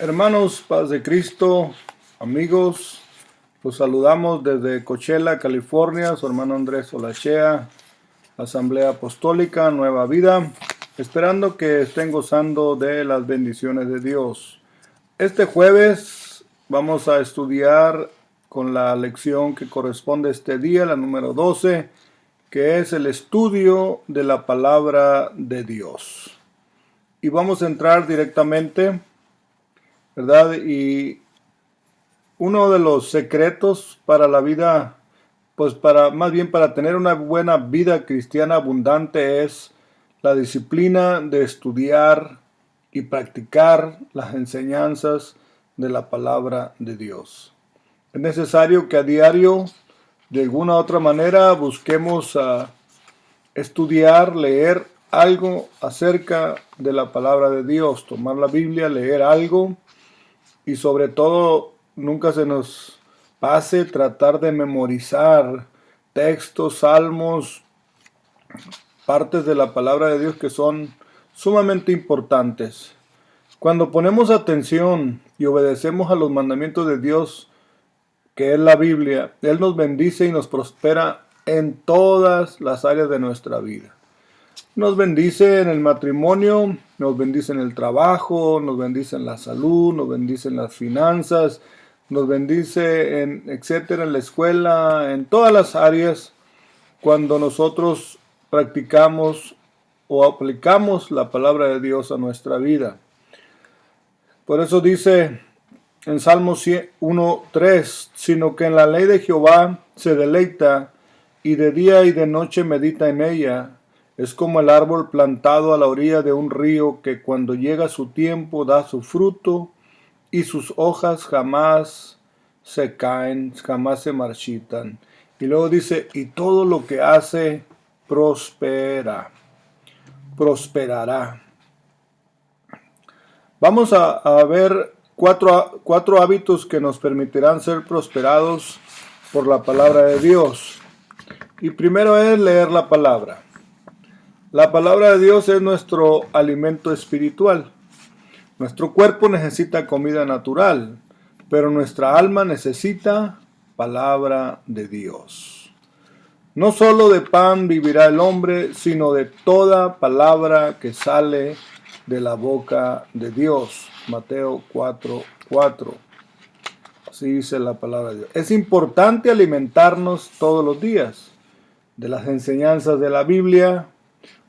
Hermanos, paz de Cristo, amigos, los saludamos desde Coachella, California, su hermano Andrés Olachea, Asamblea Apostólica, Nueva Vida, esperando que estén gozando de las bendiciones de Dios. Este jueves vamos a estudiar con la lección que corresponde a este día, la número 12, que es el estudio de la palabra de Dios. Y vamos a entrar directamente, ¿verdad? Y uno de los secretos para la vida, pues más bien para tener una buena vida cristiana abundante es la disciplina de estudiar y practicar las enseñanzas de la palabra de Dios. Es necesario que a diario, de alguna u otra manera, busquemos estudiar, leer algo acerca de la palabra de Dios, tomar la Biblia, leer algo y sobre todo nunca se nos pase tratar de memorizar textos, salmos, partes de la palabra de Dios que son sumamente importantes. Cuando ponemos atención y obedecemos a los mandamientos de Dios, que es la Biblia, Él nos bendice y nos prospera en todas las áreas de nuestra vida. Nos bendice en el matrimonio, nos bendice en el trabajo, nos bendice en la salud, nos bendice en las finanzas, nos bendice en etcétera, en la escuela, en todas las áreas, cuando nosotros practicamos o aplicamos la palabra de Dios a nuestra vida. Por eso dice en Salmos 1:3, sino que en la ley de Jehová se deleita, y de día y de noche medita en ella. Es como el árbol plantado a la orilla de un río, que cuando llega su tiempo da su fruto, y sus hojas jamás se caen, jamás se marchitan. Y luego dice, y todo lo que hace prosperará. Vamos a ver cuatro hábitos que nos permitirán ser prosperados por la palabra de Dios. Y primero es leer la palabra. La palabra de Dios es nuestro alimento espiritual. Nuestro cuerpo necesita comida natural, pero nuestra alma necesita palabra de Dios. No solo de pan vivirá el hombre, sino de toda palabra que sale de la boca de Dios. Mateo 4:4. Así dice la palabra de Dios. Es importante alimentarnos todos los días de las enseñanzas de la Biblia,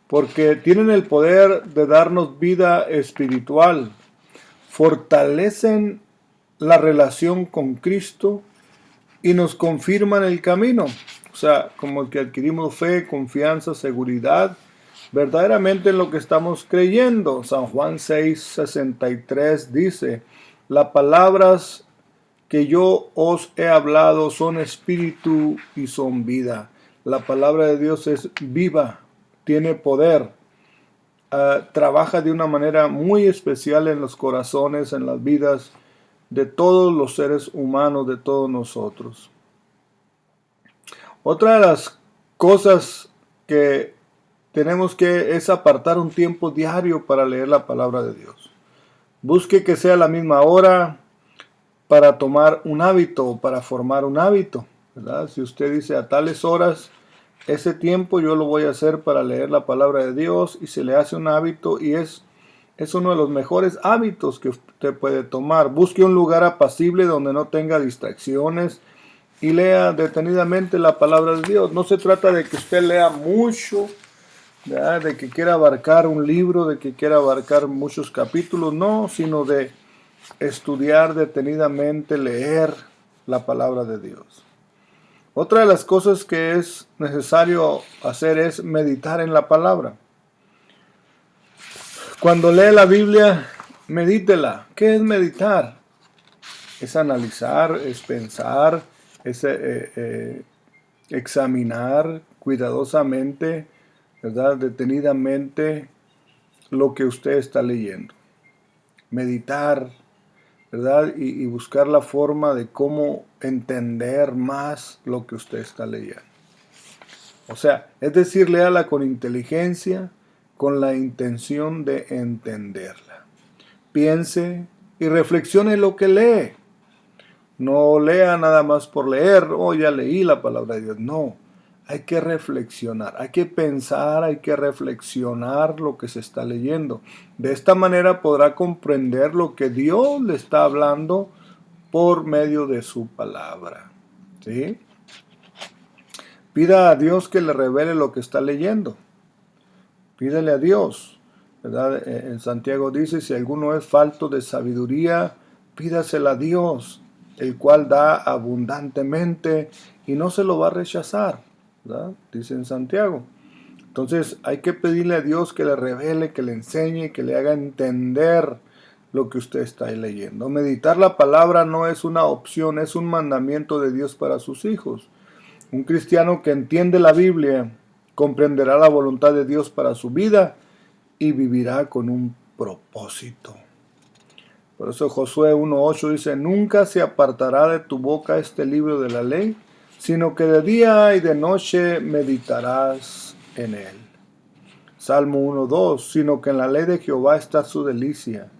porque tienen el poder de darnos vida espiritual, fortalecen la relación con Cristo y nos confirman el camino. O sea, como que adquirimos fe, confianza, seguridad, verdaderamente en lo que estamos creyendo. San Juan 6:63 dice, las palabras que yo os he hablado son espíritu y son vida. La palabra de Dios es viva, tiene poder, trabaja de una manera muy especial en los corazones, en las vidas de todos los seres humanos, de todos nosotros. Otra de las cosas que tenemos que es apartar un tiempo diario para leer la palabra de Dios. Busque que sea la misma hora para tomar un hábito, para formar un hábito, ¿verdad? Si usted dice a tales horas, ese tiempo yo lo voy a hacer para leer la palabra de Dios, y se le hace un hábito, y es uno de los mejores hábitos que usted puede tomar. Busque un lugar apacible donde no tenga distracciones y lea detenidamente la palabra de Dios. No se trata de que usted lea mucho, ¿verdad?, de que quiera abarcar un libro, de que quiera abarcar muchos capítulos, no, sino de estudiar detenidamente, leer la palabra de Dios. Otra de las cosas que es necesario hacer es meditar en la palabra. Cuando lee la Biblia, medítela. ¿Qué es meditar? Es analizar, es pensar, es examinar cuidadosamente, ¿verdad?, detenidamente lo que usted está leyendo. Meditar, ¿verdad? Y buscar la forma de cómo entender más lo que usted está leyendo. O sea, es decir, léala con inteligencia, con la intención de entenderla. Piense, y reflexione lo que lee. No lea nada más por leer, ya leí la palabra de Dios. No, hay que reflexionar, hay que pensar, hay que reflexionar lo que se está leyendo. De esta manera podrá comprender lo que Dios le está hablando por medio de su palabra. ¿Sí? Pida a Dios que le revele lo que está leyendo. Pídele a Dios, ¿verdad? En Santiago dice, si alguno es falto de sabiduría, pídasela a Dios, el cual da abundantemente y no se lo va a rechazar, ¿verdad? Dice en Santiago. Entonces hay que pedirle a Dios que le revele, que le enseñe, que le haga entender lo que usted está leyendo. Meditar la palabra no es una opción, es un mandamiento de Dios para sus hijos. Un cristiano que entiende la Biblia comprenderá la voluntad de Dios para su vida y vivirá con un propósito. Por eso Josué 1:8 dice, nunca se apartará de tu boca este libro de la ley, sino que de día y de noche meditarás en él. Salmo 1:2, sino que en la ley de Jehová está su delicia,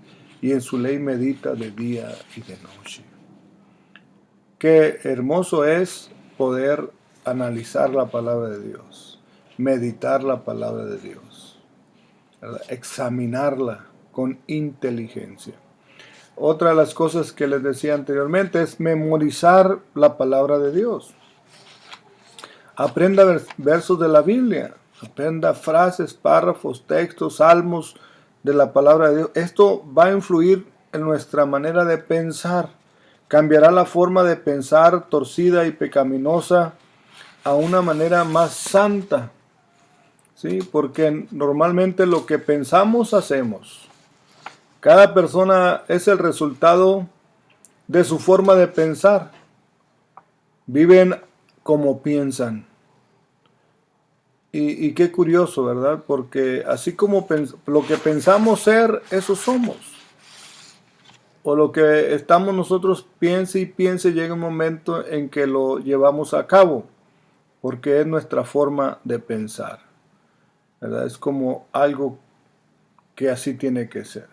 y en su ley medita de día y de noche. Qué hermoso es poder analizar la palabra de Dios, meditar la palabra de Dios, ¿verdad? Examinarla con inteligencia. Otra de las cosas que les decía anteriormente es memorizar la palabra de Dios. Aprenda versos de la Biblia, aprenda frases, párrafos, textos, salmos de la palabra de Dios. Esto va a influir en nuestra manera de pensar. Cambiará la forma de pensar torcida y pecaminosa a una manera más santa, ¿sí? Porque normalmente lo que pensamos hacemos. Cada persona es el resultado de su forma de pensar. Viven como piensan. Y qué curioso, ¿verdad? Porque así como lo que pensamos ser, eso somos. O lo que estamos nosotros piense y piense, llega un momento en que lo llevamos a cabo. Porque es nuestra forma de pensar, ¿verdad? Es como algo que así tiene que ser.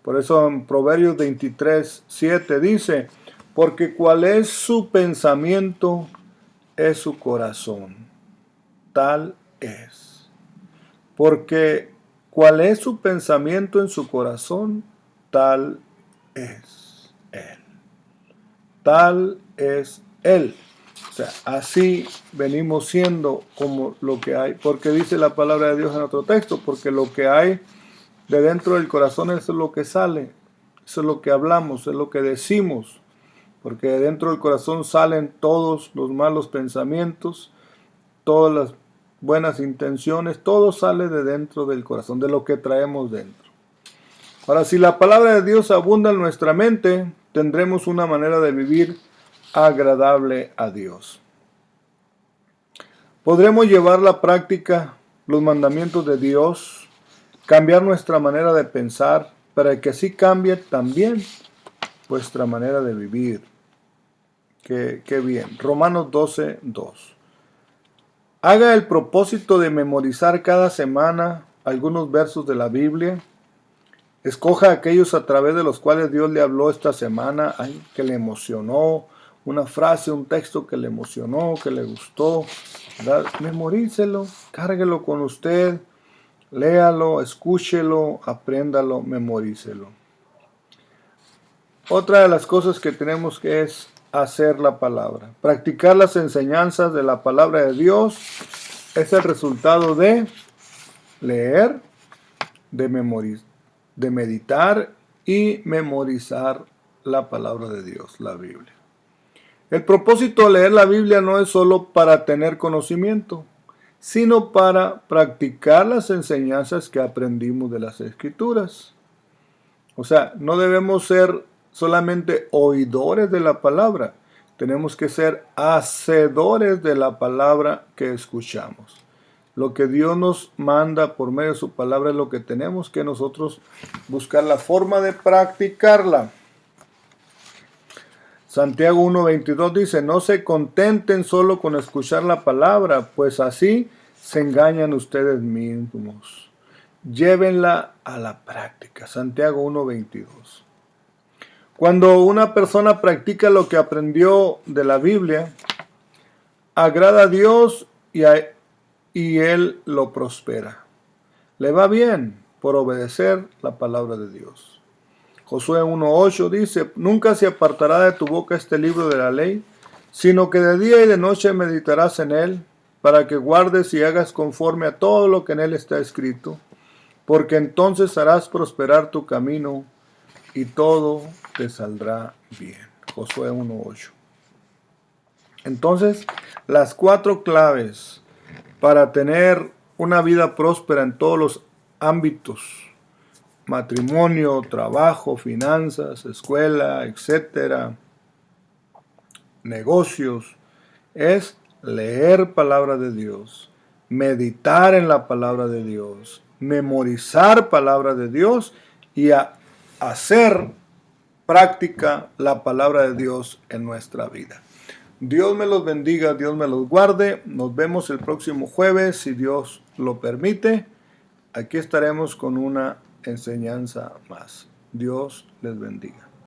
Por eso en Proverbios 23:7 dice, porque cuál es su pensamiento es su corazón, tal es. Porque cuál es su pensamiento en su corazón, tal es él. Tal es él. O sea, así venimos siendo como lo que hay, porque dice la palabra de Dios en otro texto, porque lo que hay de dentro del corazón eso es lo que sale, eso es lo que hablamos, es lo que decimos, porque de dentro del corazón salen todos los malos pensamientos, todas las buenas intenciones, todo sale de dentro del corazón, de lo que traemos dentro. Ahora, si la palabra de Dios abunda en nuestra mente, tendremos una manera de vivir agradable a Dios. Podremos llevar a la práctica los mandamientos de Dios, cambiar nuestra manera de pensar, para que así cambie también vuestra manera de vivir. Qué bien. Romanos 12:2. Haga el propósito de memorizar cada semana algunos versos de la Biblia. Escoja aquellos a través de los cuales Dios le habló esta semana, que le emocionó, una frase, un texto que le emocionó, que le gustó, ¿verdad? Memorícelo, cárguelo con usted, léalo, escúchelo, apréndalo, memorícelo. Otra de las cosas que tenemos que es hacer la palabra. Practicar las enseñanzas de la palabra de Dios es el resultado de leer, de meditar y memorizar la palabra de Dios, la Biblia. El propósito de leer la Biblia no es solo para tener conocimiento, sino para practicar las enseñanzas que aprendimos de las Escrituras. O sea, no debemos ser solamente oidores de la palabra, tenemos que ser hacedores de la palabra que escuchamos. Lo que Dios nos manda por medio de su palabra es lo que tenemos que nosotros buscar la forma de practicarla. Santiago 1:22 dice, no se contenten solo con escuchar la palabra, pues así se engañan ustedes mismos. Llévenla a la práctica. Santiago 1:22. Cuando una persona practica lo que aprendió de la Biblia, agrada a Dios y Él lo prospera. Le va bien por obedecer la palabra de Dios. Josué 1:8 dice, nunca se apartará de tu boca este libro de la ley, sino que de día y de noche meditarás en él, para que guardes y hagas conforme a todo lo que en él está escrito, porque entonces harás prosperar tu camino y todo te saldrá bien. Josué 1:8. Entonces, las 4 claves para tener una vida próspera en todos los ámbitos: matrimonio, trabajo, finanzas, escuela, etcétera, negocios, es leer palabra de Dios, meditar en la palabra de Dios, memorizar palabra de Dios y hacer práctica la palabra de Dios en nuestra vida. Dios me los bendiga, Dios me los guarde. Nos vemos el próximo jueves, si Dios lo permite. Aquí estaremos con una enseñanza más. Dios les bendiga.